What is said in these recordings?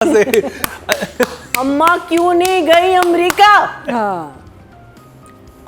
से अम्मा क्यों नहीं गई अमेरिका? हाँ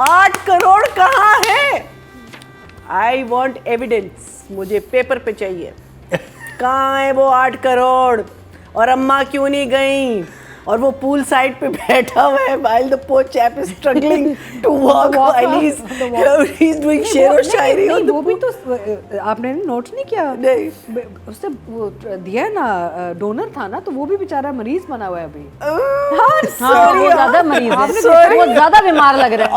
8 करोड़ कहाँ है? आई वॉन्ट एविडेंस, मुझे पेपर पे चाहिए। कहाँ है वो 8 करोड़? और अम्मा क्यों नहीं गई? और वो पूल साइड पे बैठा हुआ है while the poor chap is struggling to walk while he's doing शेर और शायरी। नहीं, वो भी तो आपने नोट नहीं किया? नहीं। उसने वो दिया है ना, डोनर था ना, तो वो भी बेचारा मरीज बना हुआ है अभी। हाँ, वो ज्यादा मरीज है, Sorry. वो ज्यादा बीमार लग रहा है।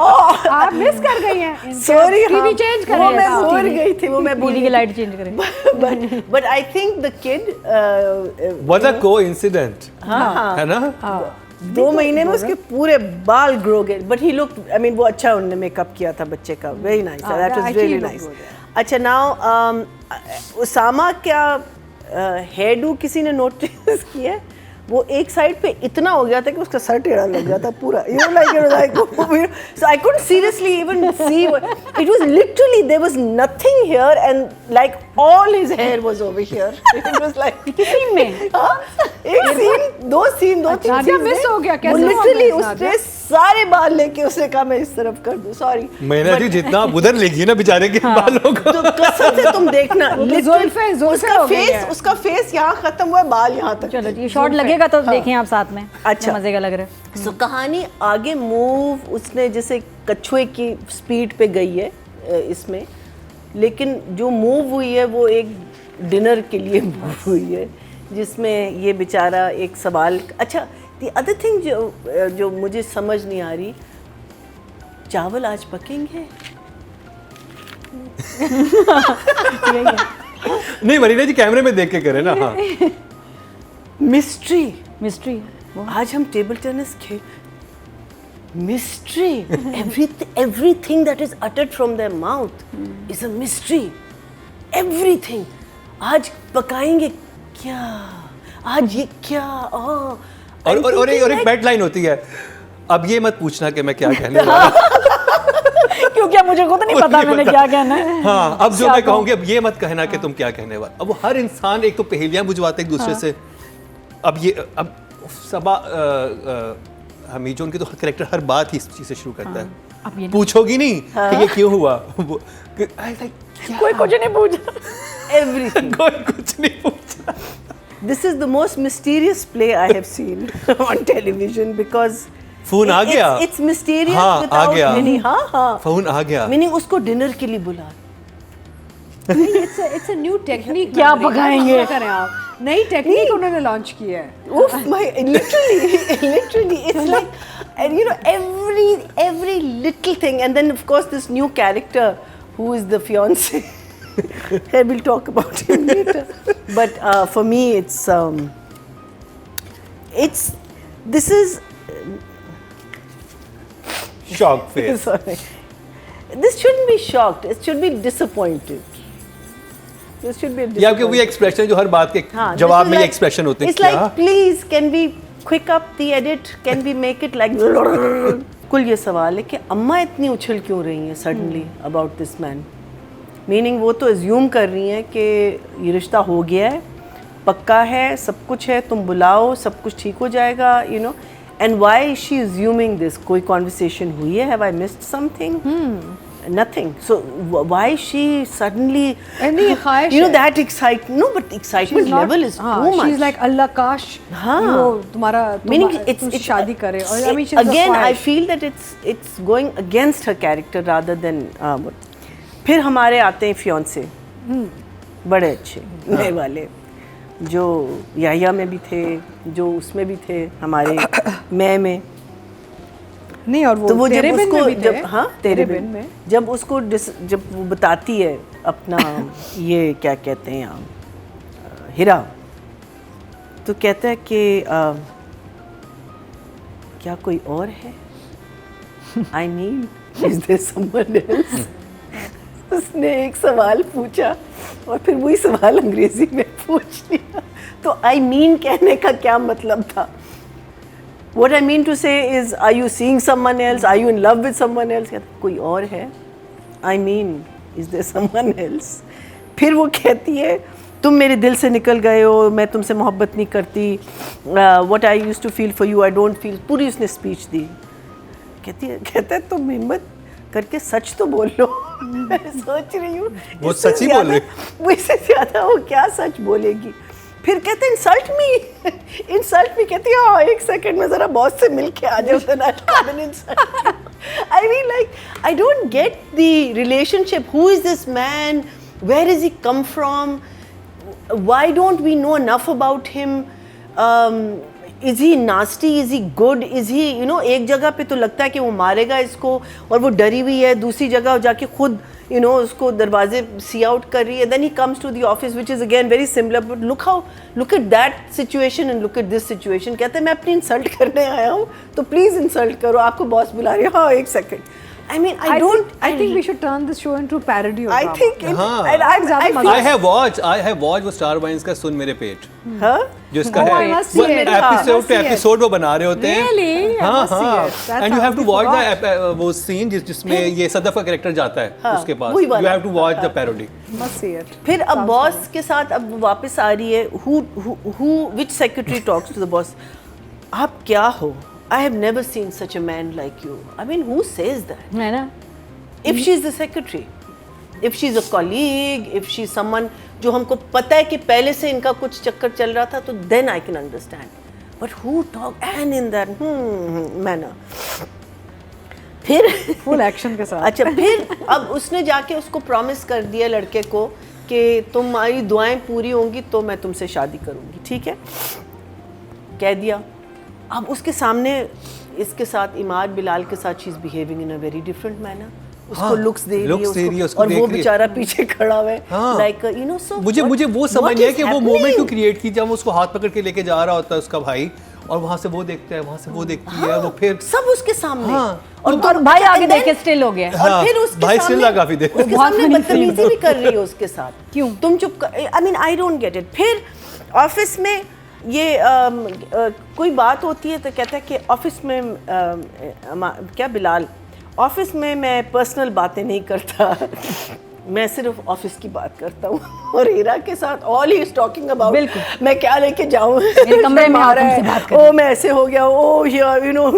आप मिस कर गई हैं। सॉरी, टीवी चेंज वो करें। मैं भूल गई थी, वो मैं भूल टीवी की गई लाइट चेंज करें। but I think the kid was a coincidence, हाँ है ना? 2 महीने में उसके पूरे बाल ग्रो गए, but he look, I mean वो अच्छा उन्होंने मेकअप किया था बच्चे का, very nice, that was really nice. अच्छा, नाउ उसामा क्या हेयर डू किसी ने नोटिस किया है? वो एक साइड पे इतना हो गया था कि उसका सर टेढ़ा लग गया था पूरा, you know, like so I couldn't seriously even see it was literally there was nothing here and like all his hair was over here. It was like scene में एक सीन, दो तीन नादिया मिस हो गया, कैसे हुआ लिटरली मिस, नादिया? उसने सारे बाल लेके उसने कहा मैं इस तरफ कर दूं, सॉरी। मैंने जी जितना आप उधर लेगी ना बेचारे के बालों को, तो कसम से तुम देखना, जुल्फे उसका हो गई फेस है। उसका फेस यहाँ खत्म हुआ है, बाल यहाँ तक। चलो ये शॉर्ट लगेगा तो देखें आप साथ में। अच्छा। मजे का लग रहा है। सो कहानी आगे मूव उसने जैसे कछुए की स्पीड पे गई है इसमें, लेकिन जो मूव हुई है वो एक डिनर के लिए मूव हुई है, जिसमें ये बेचारा एक सवाल। अच्छा, दी अदर थिंग जो मुझे समझ नहीं आ रही, चावल आज पकेंगे? नहीं मरीना जी कैमरे में देख के करे ना। हाँ मिस्ट्री आज हम टेबल टेनिस खेल, mystery, everything that is uttered from their mouth is a mystery, everything। आज पकाएंगे क्या? आज ये क्या? और एक बैट लाइन होती है, अब ये मत पूछना कि मैं क्या कहने वाला हूं। क्योंकि अब मुझे खुद नहीं पता मैंने क्या कहना है। हाँ, अब जो मैं कहूँगी अब ये मत कहना कि तुम क्या कहने वाला। अब वो हर इंसान एक तो पहेलियां बुझवाते एक दूसरे से। अब सबा हमीजोन की तो कैरेक्टर हर बात ही इस चीज से शुरू करता है। अब ये पूछोगी नहीं कि ये क्यों हुआ, वो कोई कुछ नहीं पूछा। everything। कोई कुछ नहीं पूछा। This is the most mysterious play I have seen on television because phone आ गया। It's mysterious हाँ, आ without गया। any, हाँ फोन आ गया। मीनिंग उसको डिनर के लिए बुला। It's a new technique. क्या पकाएंगे? करें आप, नई टेक्निक उन्होंने लॉन्च की है। Oof, literally, it's like, and you know, every little thing, and then of course this new character who is the fiance. And we'll talk about him later. But for me, this is shock face. sorry. This shouldn't be shocked. It should be disappointed. This should be. ये आपके वो expression जो हर बात के हाँ, जवाब this is में ये like- एक्सप्रेशन होते हैं। It's like, please, can we quick up the edit? Can we make it like? कुल ये सवाल है कि अम्मा इतनी उछल क्यों रही हैं suddenly about this man? Meaning वो तो assume कर रही हैं कि ये रिश्ता हो गया है, पक्का है, सब कुछ है, तुम बुलाओ, सब कुछ ठीक हो जाएगा, you know. And why is she assuming this? कोई conversation हुई है? Have I missed something? Nothing. So why is she suddenly? नहीं, ख्वाहिश You know है। that excitement? No, but excitement level is too much. She's like अल्लाह काश हाँ। Meaning it's शादी करे। और I mean, she's again, I a feel that it's going against her character rather than फिर हमारे आते हैं फियांसे, बड़े अच्छे नए वाले, जो याया में भी थे, जो उसमें भी थे, हमारे मैं में। नहीं, और वो तो वो जब तेरे बिन उसको में भी थे। जब हाँ तेरे बिन में जब उसको जब वो बताती है अपना ये क्या कहते हैं यहाँ हीरा, तो कहता है कि क्या कोई और है? I mean is there someone else? उसने एक सवाल पूछा और फिर वही सवाल अंग्रेजी में पूछ लिया। तो आई मीन कहने का क्या मतलब था? What I mean to say is, are you seeing someone else? Are you in love with someone else? कोई और है? I mean, is there someone else? फिर वो कहती है तुम मेरे दिल से निकल गए हो, मैं तुमसे मोहब्बत नहीं करती, what I used to feel for you I don't feel, पूरी उसने स्पीच दी। कहता है तुम हिम्मत करके सच तो बोल लो। मैं सोच रही हूँ वो इससे सच ही बोल रही। वो इससे ज़्यादा वो क्या सच बोलेगी। फिर कहते इंसल्ट मी, इंसल्ट मी। कहती है हाँ एक सेकंड में ज़रा बॉस से मिल के आ जाओ, I mean like I don't get the relationship, who is this man, where is he come from, why don't we know enough about him, is he nasty, is he good, is he you know, एक जगह पे तो लगता है कि वो मारेगा इसको और वो डरी हुई है, दूसरी जगह जाके खुद you know उसको दरवाजे सी आउट कर रही है, then he comes to the office which is again very similar, but look at that situation and look at this situation। कहते हैं मैं अपनी इंसल्ट करने आया हूँ तो प्लीज इंसल्ट करो, आपको बॉस बुला रही है, हाँ एक second. I mean, I think we should turn this show into parody of I drama. think it, हाँ। I I have watched वो स्टार वाइन्स का सुन मेरे पेट, हाँ जो इसका Oh, I है must see it. Episode two I must see it. Episode वो बना रहे होते हैं। Really? I हाँ must see हाँ, it. That's and you how have to we watch forgot. The वो सीन जिसमें ये सदफ का कैरेक्टर जाता है उसके पास, वही यू वाला। Have to watch the parody. Must see it. फिर अब बॉस के साथ अब वो वापस आ रही है, which secretary talks to the boss, आप क्या हो, I have never seen such a man like you, I mean who says that, है ना? if she is the secretary, if she is a colleague, if she is someone जो हमको पता है कि पहले से इनका कुछ चक्कर चल रहा था तो then I can understand, but who talk and in that manner। फिर Full action के साथ। अच्छा फिर अब उसने जाके उसको प्रॉमिस कर दिया लड़के को कि तुम्हारी दुआएं पूरी होंगी तो मैं तुमसे शादी करूंगी, ठीक है, कह दिया। अब उसके सामने इसके साथ इमाद बिलाल के साथ she is behaving in a very different manner, उसको हाँ, लुक्स दे looks दे रही रही है, है उसको और देख वो रही है। बेचारा पीछे खड़ा हुआ है, हाँ। Like you know. सो मुझे वो समझ नहीं है कि वो मोमेंट क्यों क्रिएट की जब उसको हाथ पकड़ के लेके जा रहा होता है उसका भाई, और वहां से वो देखता है, वहां से वो देखती है, वो फिर सब उसके सामने। हाँ। और भाई आगे देख के स्टिल हो गया। और फिर उसके भाई सामने still लगा काफी देर। उसके बहुत सामने funny बदतमीजी भी कर रही है उसके साथ। क्यों? तुम चुप, I mean I don't get it. फिर ऑफिस में ये कोई बात होती है तो कहता है कि ऑफिस में क्या बिलाल, ऑफिस में मैं पर्सनल बातें नहीं करता, मैं सिर्फ ऑफिस की बात करता हूँ। और हीरा के साथ all he is talking about बिल्कुल। मैं क्या लेके जाऊँ, मेरे कमरे में आओ, तुमसे बात करें। ओ मैं ऐसे हो गया, ओ यू नो।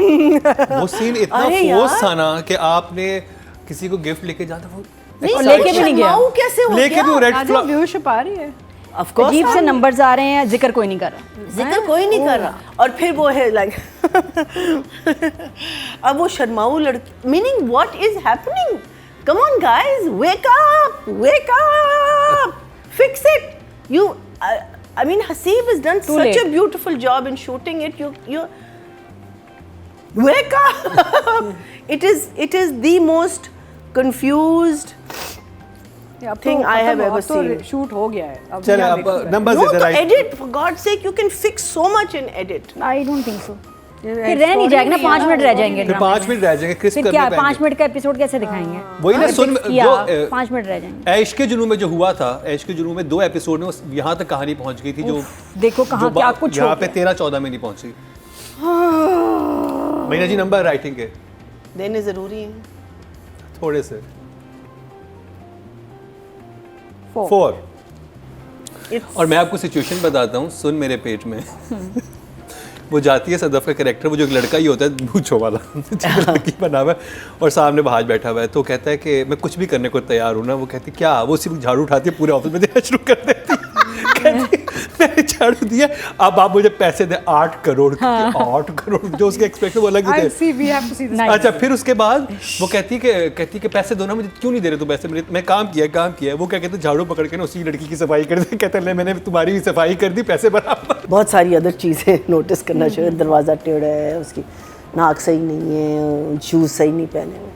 वो सीन इतना अरे फोर्स यार। था ना कि आपने किसी को गिफ्ट लेके जाता, वो नहीं, लेके भी नहीं गया। शर्माऊ कैसे हो लेके गया? भी वो रेड आज फ्लैग व्यूअरशिप आ रही है। Of course अजीब से हाँ। नंबर्स आ रहे हैं, जिक्र कोई नहीं कर रहा। जिक्र कोई नहीं कर रहा, और फिर वो है लाइक अब वो शर्माऊ लड़की, meaning what is happening, come on guys, wake up, fix it. You I mean Haseeb has done Too such late. a beautiful job in shooting it, you wake up। it is the most confused thing I have ever seen। Shoot हो गया है। अब चले यहाँ अब देखो। Number No, they to right. edit, for God's sake, you can fix so much in edit। I don't think so. ये फिर रह नहीं जाएगा ना, 5 मिनट रह जाएंगे फिर ड्रामे 5 में। मिनट रह जाएंगे, क्रिस्प फिर करने क्या पाएंगे। 5 मिनट का एपिसोड कैसे दिखाएंगे? वही ना अगर सुन fix किया, जो 5 मिनट रह जाएंगे। ऐश के जुनू में जो हुआ था, ऐश के जुनू में 2 एपिसोड में यहाँ तक कहानी पहुंच गई थी जो देखो कहाँ क्या कुछ हो यहाँ पे गया। 13-14 में नहीं पहुंची। मीना जी नंबर राइटिंग के देने जरूरी है। थोड़े से 4। 4। It's- और मैं आपको सिचुएशन बताता हूँ, सुन मेरे पेट में। वो जाती है सदफ का कैरेक्टर, वो जो एक लड़का ही होता है भूचो वाला जो लड़की बना हुआ है और सामने भाज बैठा हुआ है, तो कहता है कि मैं कुछ भी करने को तैयार हूँ ना। वो कहती क्या, वो सिर्फ झाड़ू उठाती है, पूरे ऑफिस में देना शुरू कर देती है। कहती मैंने झाड़ू दिया, अब आप मुझे पैसे दे 8 करोड़ के। 8 करोड़ जो उसके एक्सपेक्टेड वो अलग ही I'll थे। see, we have to see this. Nice. अच्छा फिर उसके बाद वो कहती कि पैसे दो ना मुझे, क्यों नहीं दे रहे तू पैसे, मैं काम किया। वो क्या कहते झाड़ू पकड़ के ना उसी लड़की की सफाई कर दे, कहते ले मैंने तुम्हारी भी सफाई कर दी, पैसे बराबर। बहुत सारी अदर चीज़ें नोटिस करना चाहिए। दरवाज़ा टेढ़ा है, उसकी नाक सही नहीं है, शूज़ सही नहीं पहने हुए।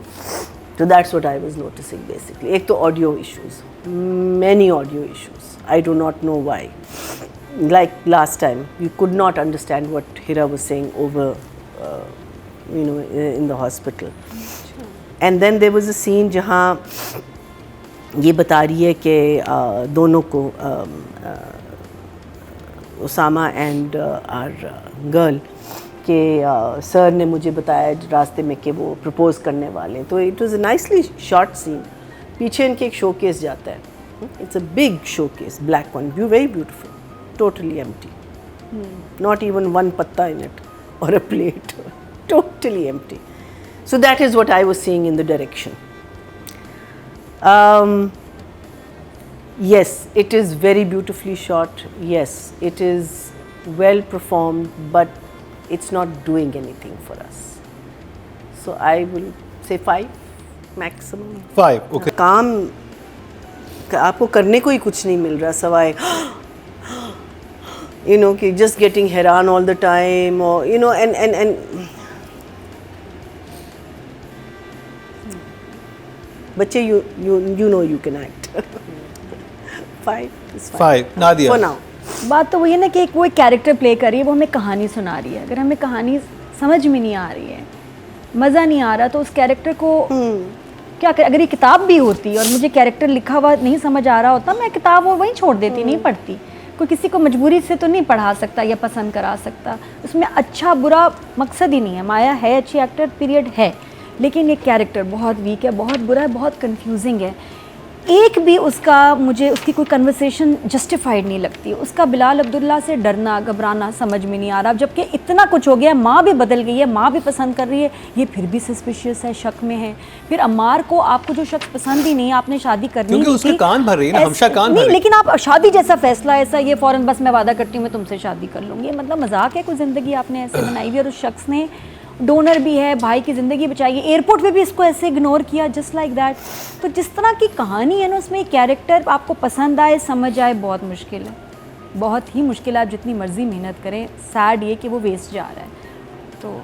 तो that's what I was noticing basically. एक तो audio issues, many audio issues, I do not know why. Like last time, you could not understand what Hira was saying over, in the hospital. And then there was a scene जहाँ ये बता रही है कि दोनों को Usama and are girl के sir ने मुझे बताया रास्ते में कि वो प्रपोज करने वाले हैं। तो it was a nicely short scene. पीछे इनके एक शोकेस जाता है It's a big showcase, black one, very beautiful, totally empty. Not even one patta in it or a plate, totally empty. So that is what I was seeing in the direction. Yes, it is very beautifully shot. Yes, it is well performed, but it's not doing anything for us. So I will say 5 maximum. 5, okay. काम आपको करने को ही कुछ नहीं मिल रहा सवाए कि just getting हैरान all the time, or and बच्चे you know you can act. 5 is fine. 5, Nadia. For now. बात तो वही है ना कि वो एक कैरेक्टर प्ले कर रही है, वो हमें कहानी सुना रही है. अगर हमें कहानी समझ में नहीं आ रही है, मज़ा नहीं आ रहा, तो उस कैरेक्टर को क्या कर, अगर ये किताब भी होती और मुझे कैरेक्टर लिखा हुआ नहीं समझ आ रहा होता, मैं किताब वो वहीं छोड़ देती, नहीं पढ़ती. कोई किसी को मजबूरी से तो नहीं पढ़ा सकता या पसंद करा सकता. उसमें अच्छा बुरा मकसद ही नहीं है. माया है अच्छी एक्टर, पीरियड है, लेकिन ये कैरेक्टर बहुत वीक है, बहुत बुरा है, बहुत कंफ्यूजिंग है. एक भी उसका मुझे उसकी कोई कन्वर्सेशन जस्टिफाइड नहीं लगती. उसका बिलाल अब्दुल्ला से डरना घबराना समझ में नहीं आ रहा, जबकि इतना कुछ हो गया. माँ भी बदल गई है, माँ भी पसंद कर रही है, ये फिर भी सस्पिशियस है, शक में है. फिर अम्मार को आपको जो शख्स पसंद ही नहीं, आपने शादी करनी क्योंकि उसके कान भर रही है ना, हमेशा कान भर नहीं, रही है. लेकिन आप शादी जैसा फैसला ऐसा, ये फौरन बस मैं वादा करती हूँ मैं तुमसे शादी कर लूँगी, ये मतलब मजाक है. कोई ज़िंदगी आपने ऐसे बनाई हुई है, और उस शख्स ने डोनर भी है, भाई की ज़िंदगी बचाई है, एयरपोर्ट पे भी इसको ऐसे इग्नोर किया, जस्ट लाइक दैट. तो जिस तरह की कहानी है ना, उसमें कैरेक्टर आपको पसंद आए, समझ आए, बहुत मुश्किल है, बहुत ही मुश्किल है. आप जितनी मर्जी मेहनत करें, सैड ये कि वो वेस्ट जा रहा है. तो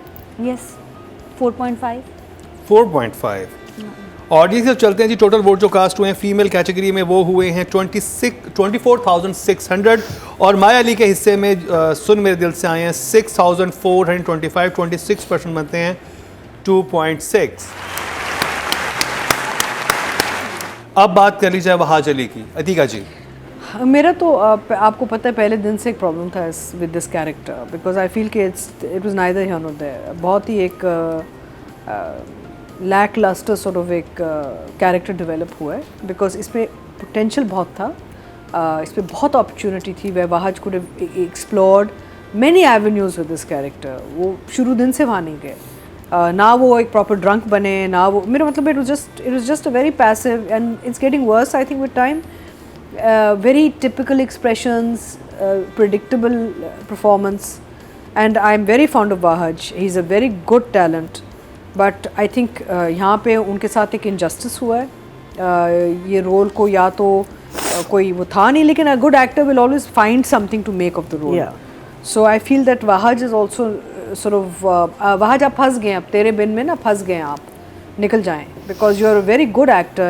यस 4.5. 4.5. ऑडियंस से चलते हैं जी. टोटल वोट जो कास्ट हुए हैं फीमेल कैटेगरी में वो हुए हैं 24,600, और माया अली के हिस्से में सुन मेरे दिल से आए हैं 6,425. 26% बनते हैं 2.6. अब बात कर ली जाए वहाज अली की. अतीका जी. मेरा तो आपको पता है पहले दिन से एक प्रॉब्लम था with this character, because I feel कि it was neither here nor there. बहुत ही एक लैक लस्टर सॉर्ट ऑफ एक कैरेक्टर डेवलप हुआ है, बिकॉज इसमें पोटेंशियल बहुत था. इसमें बहुत अपॉर्चुनिटी थी वे was could have explored many avenues with this character. वो शुरू दिन से वहाँ नहीं गए. ना वो एक प्रॉपर ड्रंक बने, ना वो, मेरा मतलब it was just a very passive, and it's getting worse I think with time. Very typical expressions, predictable performance, and I'm very fond of Wahaj. He's a very good talent, but I think यहाँ पे उनके साथ एक injustice हुआ है. ये role को या तो कोई वो था नहीं, लेकिन a good actor will always find something to make of the role. Yeah. So I feel that Wahaj is also sort of Wahaj आप फंस गए, अब तेरे बिन में ना फंस गए आप, निकल जाएं, because you are a very good actor.